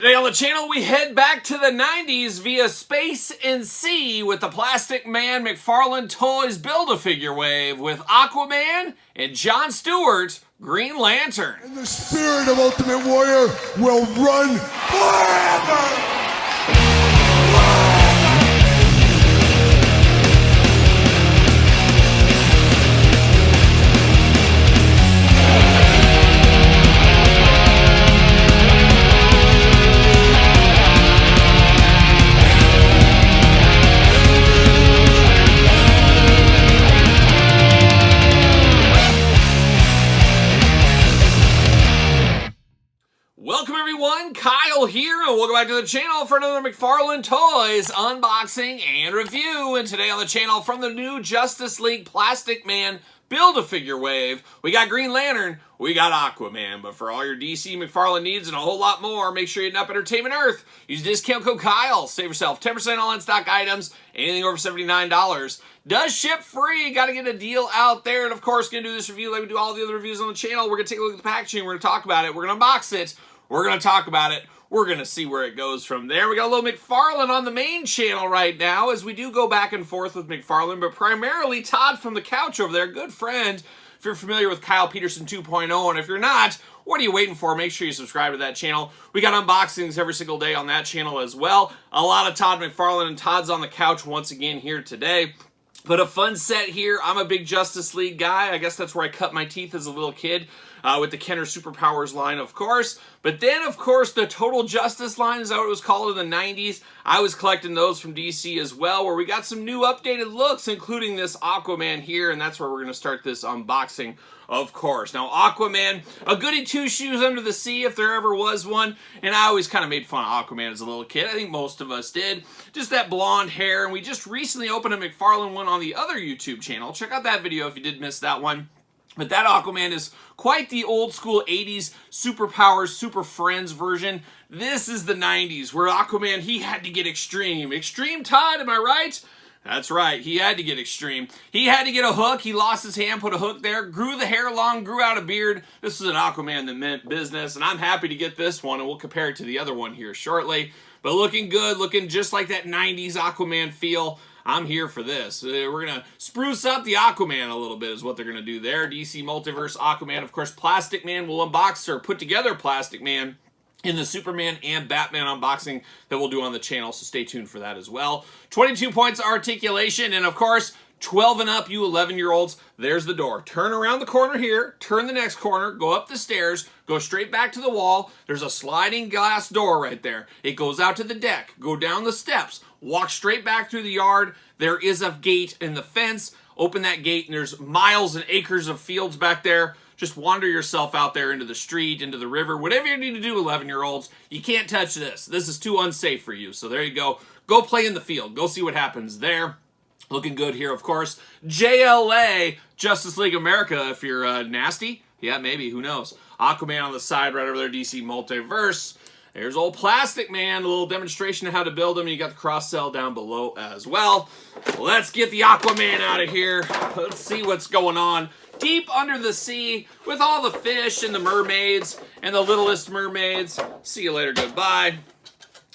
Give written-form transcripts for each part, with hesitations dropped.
Today on the channel, we head back to the 90s via space and sea with the Plastic Man Mcfarlane Toys Build-A-Figure wave with Aquaman and John Stewart's Green Lantern. And the spirit of Ultimate Warrior will run forever! Welcome everyone, Kyle here, and welcome back to the channel for another Mcfarlane Toys unboxing and review. And today on the channel, from the new Justice League Plastic Man Build-A-Figure wave, we got Green Lantern, we got Aquaman. But for all your DC Mcfarlane needs and a whole lot more, make sure you hit up Entertainment Earth. Use discount code Kyle, save yourself 10% on in-stock items, anything over $79. Does ship free, gotta get a deal out there. And of course, gonna do this review like we do all the other reviews on the channel. We're gonna take a look at the packaging, we're gonna talk about it, we're gonna unbox it, we're going to talk about it. We're going to see where it goes from there. We got a little Mcfarlane on the main channel right now as we do go back and forth with Mcfarlane, but primarily Todd from the couch over there, good friend. If you're familiar with Kyle Peterson 2.0, and if you're not, what are you waiting for? Make sure you subscribe to that channel. We got unboxings every single day on that channel as well. A lot of Todd Mcfarlane, and Todd's on the couch once again here today. But a fun set here. I'm a big Justice League guy. I guess that's where I cut my teeth as a little kid. With the Kenner Superpowers line, of course. But then, of course, the Total Justice line, is that what it was called in the 90s? I was collecting those from DC as well, where we got some new updated looks, including this Aquaman here, and that's where we're going to start this unboxing, of course. Now, Aquaman, a goody two-shoes under the sea, if there ever was one, and I always kind of made fun of Aquaman as a little kid. I think most of us did. Just that blonde hair, and we just recently opened a Mcfarlane one on the other YouTube channel. Check out that video if you did miss that one. But that Aquaman is quite the old school 80s Superpowers, Super Friends version. This is the 90s where Aquaman, he had to get extreme. Extreme, Todd, am I right? That's right, he had to get extreme. He had to get a hook, he lost his hand, put a hook there, grew the hair long, grew out a beard. This is an Aquaman that meant business, and I'm happy to get this one, and we'll compare it to the other one here shortly. But looking good, looking just like that 90s Aquaman feel. I'm here for this. We're going to spruce up the Aquaman a little bit is what they're going to do there. DC Multiverse Aquaman. Of course, Plastic Man will unbox or put together Plastic Man in the Superman and Batman unboxing that we'll do on the channel, so stay tuned for that as well. 22 points articulation, and of course, 12 and up, you 11-year-olds, there's the door. Turn around the corner here, turn the next corner, go up the stairs, go straight back to the wall. There's a sliding glass door right there. It goes out to the deck. Go down the steps. Walk straight back through the yard. There is a gate in the fence. Open that gate, and there's miles and acres of fields back there. Just wander yourself out there into the street, into the river, whatever you need to do, 11-year-olds. You can't touch this. This is too unsafe for you. So there you go. Go play in the field. Go see what happens there. Looking good here, of course. JLA, Justice League America, if you're nasty. Yeah, maybe, who knows. Aquaman on the side right over there, DC Multiverse. There's old Plastic Man, a little demonstration of how to build him. You got the cross-sell down below as well. Let's get the Aquaman out of here. Let's see what's going on deep under the sea with all the fish and the mermaids and the littlest mermaids. See you later, goodbye.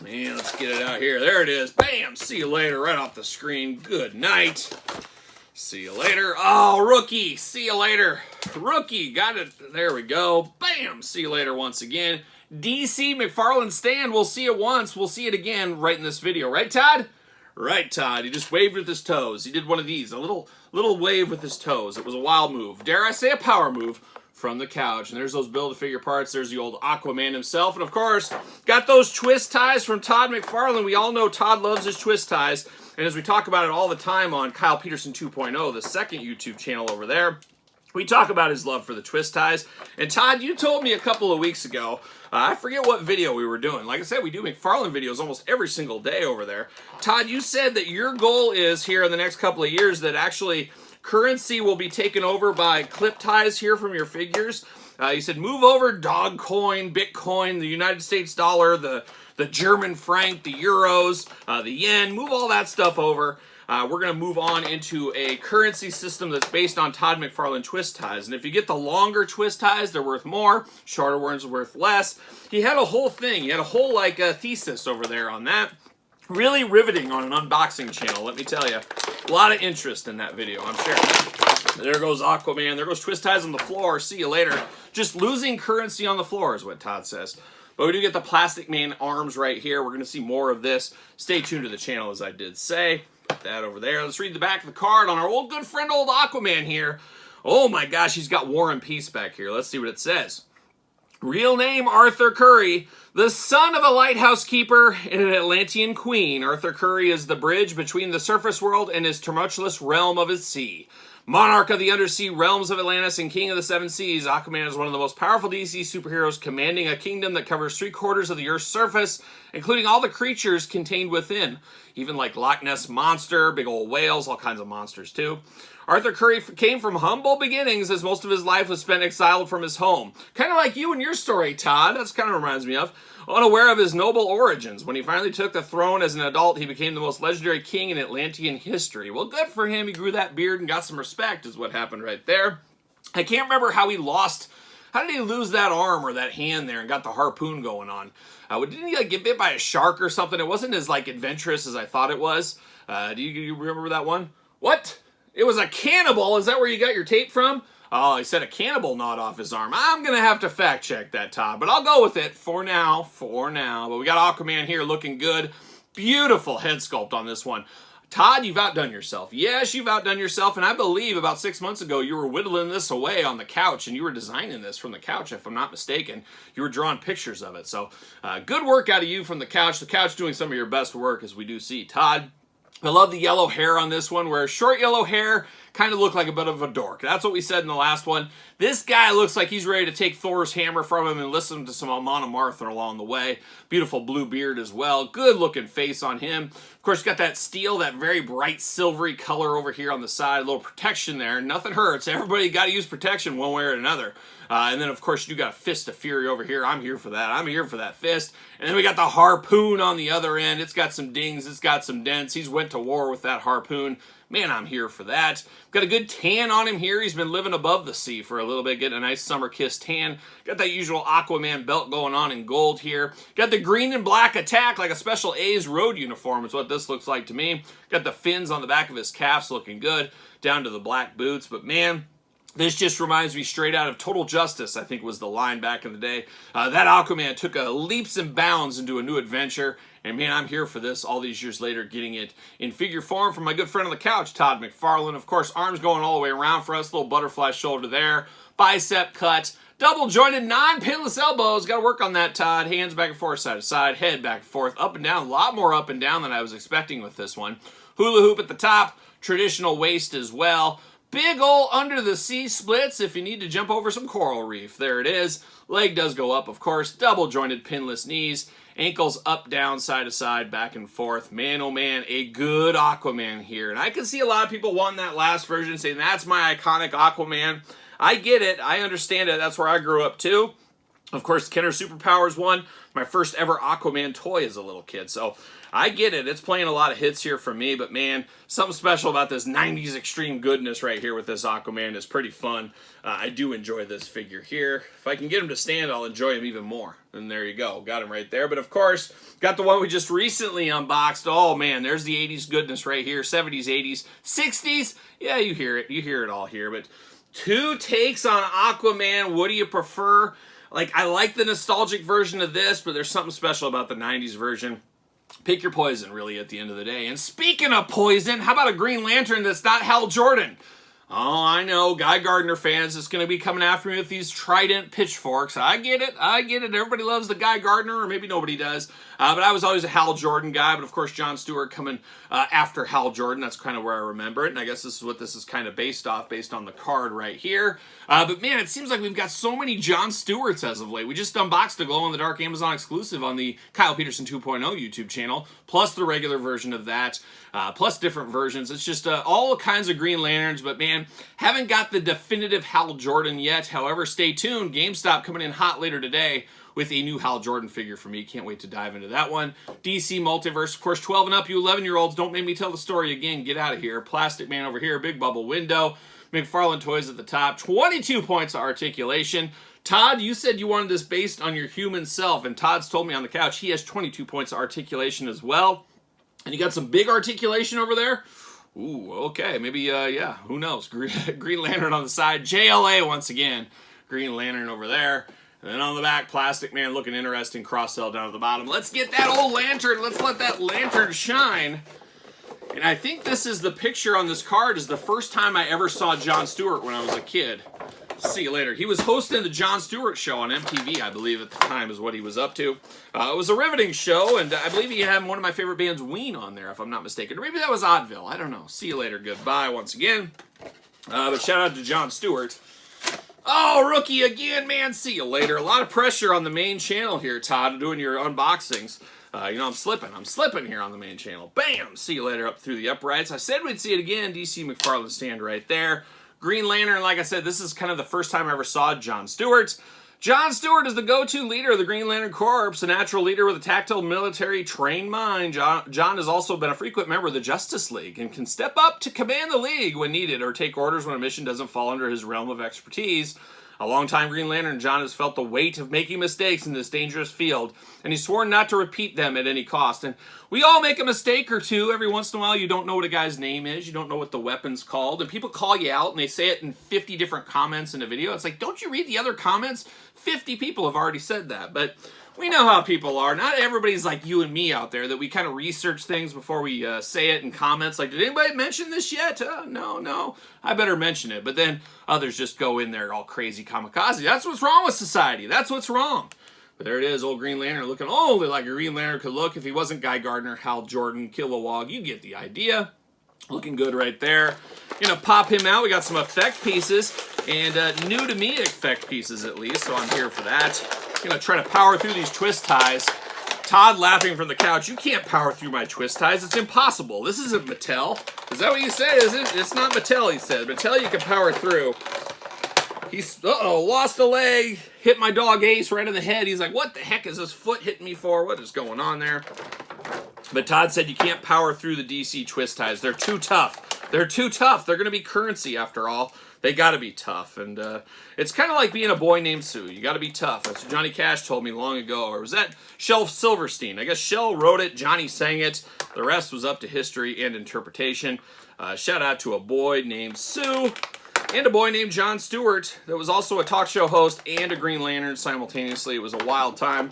And let's get it out here. There it is. Bam! See you later, right off the screen. Good night. See you later. Oh, rookie. See you later. Rookie. Got it. There we go. Bam! See you later once again. DC Mcfarlane stand. We'll see it once. We'll see it again right in this video. Right, Todd? Right, Todd. He just waved with his toes. He did one of these. A little wave with his toes. It was a wild move. Dare I say a power move from the couch. And there's those Build-A-Figure parts. There's the old Aquaman himself. And of course, got those twist ties from Todd Mcfarlane. We all know Todd loves his twist ties. And as we talk about it all the time on Kyle Peterson 2.0, the second YouTube channel over there, we talk about his love for the twist ties. And Todd, you told me a couple of weeks ago, I forget what video we were doing. Like I said, we do Mcfarlane videos almost every single day over there. Todd, you said that your goal is here in the next couple of years that actually currency will be taken over by clip ties here from your figures. You said move over Dogcoin, Bitcoin, the United States dollar, the German franc, the euros, the yen, move all that stuff over. we're going to move on into a currency system that's based on Todd McFarlane twist ties. And if you get the longer twist ties, they're worth more. Shorter ones are worth less. He had a whole thing. He had a whole, like, thesis over there on that. Really riveting on an unboxing channel, let me tell you. A lot of interest in that video, I'm sure. There goes Aquaman. There goes twist ties on the floor. See you later. Just losing currency on the floor is what Todd says. But we do get the Plastic Man arms right here. We're going to see more of this. Stay tuned to the channel, as I did say. Put that over there. Let's read the back of the card on our old good friend, old Aquaman here. Oh my gosh, he's got War and Peace back here. Let's see what it says. Real name, Arthur Curry. The son of a lighthouse keeper and an Atlantean queen, Arthur Curry is the bridge between the surface world and his tumultuous realm of his sea. Monarch of the undersea realms of Atlantis and king of the seven seas, Aquaman is one of the most powerful DC superheroes, commanding a kingdom that covers 3/4 of the Earth's surface, including all the creatures contained within, even like Loch Ness Monster, big old whales, all kinds of monsters too. Arthur Curry came from humble beginnings, as most of his life was spent exiled from his home. Kind of like you and your story, Todd. That's kind of reminds me of. Unaware of his noble origins, when he finally took the throne as an adult, he became the most legendary king in Atlantean history. Well, good for him. He grew that beard and got some respect, is what happened right there. I can't remember how he lost. How did he lose that arm or that hand there and got the harpoon going on? Didn't he like get bit by a shark or something? It wasn't as like adventurous as I thought it was. Do you remember that one? What? It was a cannibal. Is that where you got your tape from? Oh, he said a cannibal gnawed off his arm. I'm going to have to fact check that, Todd, but I'll go with it for now. But we got Aquaman here looking good. Beautiful head sculpt on this one. Todd, you've outdone yourself. Yes, you've outdone yourself, and I believe about 6 months ago you were whittling this away on the couch, and you were designing this from the couch, if I'm not mistaken. You were drawing pictures of it, so good work out of you from the couch. The couch doing some of your best work, as we do see. Todd, I love the yellow hair on this one, where short yellow hair kind of looked like a bit of a dork. That's what we said in the last one. This guy looks like he's ready to take Thor's hammer from him and listen to some Amon Amarth along the way. Beautiful blue beard as well. Good looking face on him. Of course, got that steel, that very bright silvery color over here on the side. A little protection there. Nothing hurts. Everybody got to use protection one way or another. And then, of course, you got a Fist of Fury over here. I'm here for that. I'm here for that fist. And then we got the harpoon on the other end. It's got some dings. It's got some dents. He's went to war with that harpoon. Man, I'm here for that. Got a good tan on him here. He's been living above the sea for a little bit, getting a nice summer kiss tan. Got that usual Aquaman belt going on in gold here. Got the green and black attack like a Special A's road uniform is what this looks like to me. Got the fins on the back of his calves looking good, down to the black boots. But man, this just reminds me straight out of Total Justice, I think was the line back in the day. That Aquaman took leaps and bounds into a new adventure. And man, I'm here for this all these years later, getting it in figure form from my good friend on the couch, Todd McFarlane. Of course, arms going all the way around for us. Little butterfly shoulder there. Bicep cut. Double jointed, non-pinless elbows. Got to work on that, Todd. Hands back and forth, side to side. Head back and forth, up and down. A lot more up and down than I was expecting with this one. Hula hoop at the top. Traditional waist as well. Big ol' under the sea splits if you need to jump over some coral reef. There it is. Leg does go up, of course. Double jointed pinless knees. Ankles up, down, side to side, back and forth. Man, oh man, a good Aquaman here. And I can see a lot of people wanting that last version, saying that's my iconic Aquaman. I get it. I understand it. That's where I grew up too. Of course, Kenner Superpowers one. My first ever Aquaman toy as a little kid. So I get it. It's playing a lot of hits here for me. But man, something special about this 90s extreme goodness right here with this Aquaman is pretty fun. I do enjoy this figure here. If I can get him to stand, I'll enjoy him even more. And there you go. Got him right there. But of course, got the one we just recently unboxed. Oh man, there's the 80s goodness right here. 70s, 80s, 60s. Yeah, you hear it. You hear it all here. But two takes on Aquaman. What do you prefer? Like, I like the nostalgic version of this, but there's something special about the 90s version. Pick your poison, really, at the end of the day. And speaking of poison, how about a Green Lantern that's not Hal Jordan? Oh, I know, Guy Gardner fans is going to be coming after me with these trident pitchforks. I get it. I get it. Everybody loves the Guy Gardner, or maybe nobody does. But I was always a Hal Jordan guy. But, of course, Jon Stewart coming after Hal Jordan. That's kind of where I remember it. And I guess this is what this is kind of based off, based on the card right here. But, man, it seems like we've got so many Jon Stewarts as of late. We just unboxed a glow-in-the-dark Amazon exclusive on the Kyle Peterson 2.0 YouTube channel, plus the regular version of that, plus different versions. It's just all kinds of Green Lanterns. But, man, Man. Haven't got the definitive Hal Jordan yet. However, stay tuned. GameStop coming in hot later today with a new Hal Jordan figure for me. Can't wait to dive into that one. DC Multiverse, of course, 12 and up, you 11-year-olds, don't make me tell the story again. Get out of here. Plastic Man over here, big bubble window. Mcfarlane toys at the top. 22 points of articulation. Todd, you said you wanted this based on your human self, and Todd's told me on the couch he has 22 points of articulation as well. And you got some big articulation over there? Ooh, okay, maybe, yeah, who knows? Green Lantern on the side. JLA once again. Green Lantern over there. And then on the back, Plastic Man looking interesting. Cross-sell down at the bottom. Let's get that old lantern. Let's let that lantern shine. And I think this is the picture on this card is the first time I ever saw Jon Stewart when I was a kid. See you later. He was hosting the Jon Stewart show on MTV, I believe, at the time is what he was up to. It was a riveting show, and I believe he had one of my favorite bands, Ween, on there, if I'm not mistaken. Or maybe that was Oddville. I don't know. See you later. Goodbye once again. But shout out to Jon Stewart. Oh, rookie again, man. See you later. A lot of pressure on the main channel here, Todd, doing your unboxings. You know, I'm slipping here on the main channel. Bam! See you later up through the uprights. I said we'd see it again. DC Mcfarlane stand right there. Green Lantern, like I said, this is kind of the first time I ever saw Jon Stewart. Jon Stewart is the go-to leader of the Green Lantern Corps, a natural leader with a tactile military trained mind. John has also been a frequent member of the Justice League and can step up to command the League when needed or take orders when a mission doesn't fall under his realm of expertise. A longtime Green Lantern, John has felt the weight of making mistakes in this dangerous field, and he's sworn not to repeat them at any cost. And we all make a mistake or two. Every once in a while, you don't know what a guy's name is. You don't know what the weapon's called. And people call you out, and they say it in 50 different comments in a video. It's like, don't you read the other comments? 50 people have already said that. But we know how people are. Not everybody's like you and me out there that we kind of research things before we say it in comments. Like, did anybody mention this yet? No. I better mention it. But then others just go in there all crazy kamikaze. That's what's wrong with society. That's what's wrong. But there it is, old Green Lantern looking only like a Green Lantern could look if he wasn't Guy Gardner, Hal Jordan, Kilowog. You get the idea. Looking good right there. Gonna pop him out. We got some effect pieces, and new to me effect pieces at least, so I'm here for that. Gonna try to power through these twist ties. Todd laughing from the couch. You can't power through my twist ties. It's impossible. This isn't Mattel. Is that what you said? Is it? It's not Mattel, he said. Mattel you can power through. He's, lost a leg, hit my dog Ace right in the head. He's like, what the heck is this foot hitting me for? What is going on there? But Todd said you can't power through the DC twist ties. They're too tough. They're too tough. They're going to be currency after all. They got to be tough. And it's kind of like being a boy named Sue. You got to be tough. That's what Johnny Cash told me long ago. Or was that Shel Silverstein? I guess Shel wrote it. Johnny sang it. The rest was up to history and interpretation. Shout out to a boy named Sue. And a boy named Jon Stewart that was also a talk show host and a Green Lantern simultaneously. It was a wild time.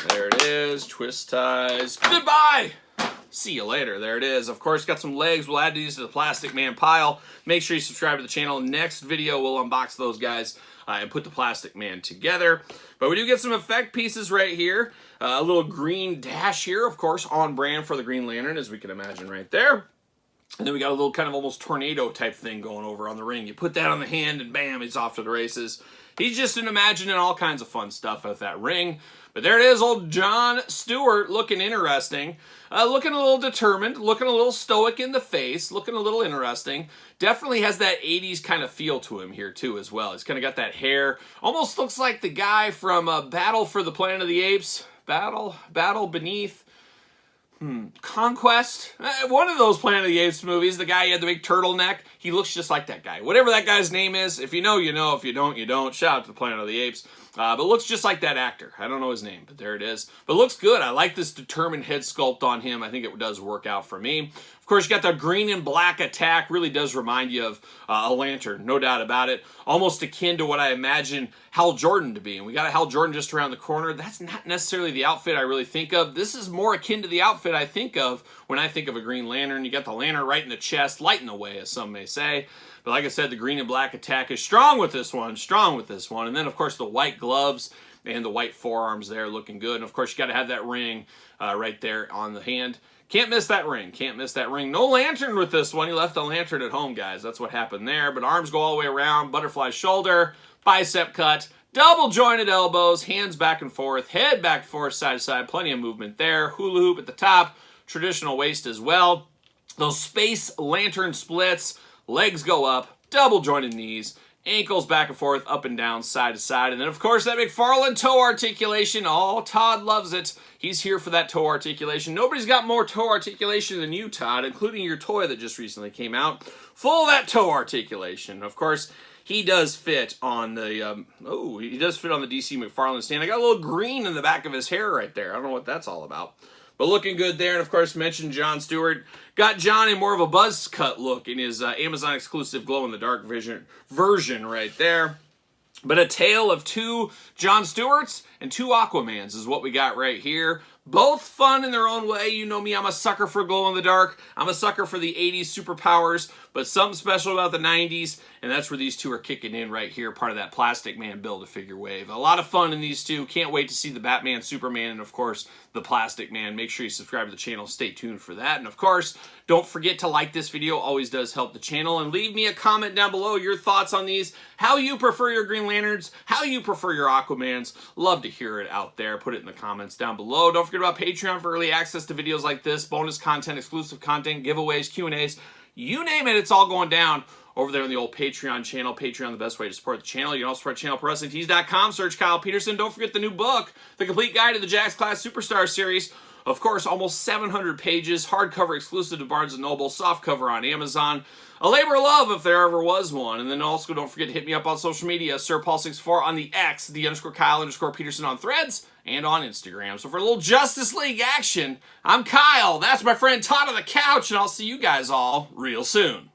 There it is. Twist ties. Goodbye! See you later. There it is. Of course, got some legs. We'll add these to the Plastic Man pile. Make sure you subscribe to the channel. Next video, we'll unbox those guys and put the Plastic Man together. But we do get some effect pieces right here. A little green dash here, of course, on brand for the Green Lantern, as we can imagine right there. And then we got a little kind of almost tornado type thing going over on the ring. You put that on the hand and bam, he's off to the races. He's just imagining all kinds of fun stuff with that ring. But there it is, old Jon Stewart looking interesting. Looking a little determined, looking a little stoic in the face, looking a little interesting. Definitely has that 80s kind of feel to him here too as well. He's kind of got that hair. Almost looks like the guy from Battle for the Planet of the Apes. Battle Beneath... Conquest? One of those Planet of the Apes movies, the guy who had the big turtleneck, he looks just like that guy. Whatever that guy's name is, if you know, you know. If you don't, you don't. Shout out to the Planet of the Apes. But looks just like that actor. I don't know his name, but there it is. But looks good. I like this determined head sculpt on him. I think it does work out for me. Of course, you got the green and black attack. Really does remind you of a lantern, no doubt about it. Almost akin to what I imagine Hal Jordan to be. And we got a Hal Jordan just around the corner. That's not necessarily the outfit I really think of. This is more akin to the outfit I think of when I think of a Green Lantern. You got the lantern right in the chest, lighting the way, as some may say. But like I said, the green and black attack is strong with this one, strong with this one. And then, of course, the white gloves and the white forearms there looking good. And, of course, you got to have that ring right there on the hand. Can't miss that ring. Can't miss that ring. No lantern with this one. He left the lantern at home, guys. That's what happened there. But arms go all the way around. Butterfly shoulder. Bicep cut. Double jointed elbows. Hands back and forth. Head back and forth, side to side. Plenty of movement there. Hula hoop at the top. Traditional waist as well. Those space lantern splits. legs go up, double jointed knees, ankles back and forth, up and down, side to side. And then, of course, that Mcfarlane toe articulation. Oh, Todd loves it. He's here for that toe articulation. Nobody's got more toe articulation than you, Todd, including your toy that just recently came out. Full of that toe articulation. Of course, he does fit on the, he does fit on the DC Mcfarlane stand. I got a little green in the back of his hair right there. I don't know what that's all about. But looking good there, and of course, mentioned John Stewart. Got John in more of a buzz cut look in his Amazon exclusive glow-in-the-dark version right there. But a tale of 2 John Stewarts and 2 Aquamans is what we got right here. Both fun in their own way. You know me, I'm a sucker for glow-in-the-dark. I'm a sucker for the 80s superpowers, but something special about the 90s, and that's where these 2 are kicking in right here, part of that Plastic Man Build-A-Figure wave. A lot of fun in these 2. Can't wait to see the Batman, Superman, and of course, the Plastic Man. Make sure you subscribe to the channel. Stay tuned for that. And of course, don't forget to like this video. Always does help the channel. And leave me a comment down below your thoughts on these. How you prefer your Green Lanterns. How you prefer your Aquamans. Love to hear it out there. Put it in the comments down below. Don't forget about Patreon for early access to videos like this. Bonus content, exclusive content, giveaways, Q&As. You name it, it's all going down over there on the old Patreon channel. Patreon, the best way to support the channel. You can also support channelprowrestlingtees.com. Search Kyle Peterson. Don't forget the new book, The Complete Guide to the Jakks Class Superstar Series. Of course, almost 700 pages, hardcover exclusive to Barnes & Noble, softcover on Amazon. A labor of love if there ever was one. And then also don't forget to hit me up on social media, SirPaul64 on the X, _Kyle_Peterson on Threads, and on Instagram. So for a little Justice League action, I'm Kyle. That's my friend Todd on the couch, and I'll see you guys all real soon.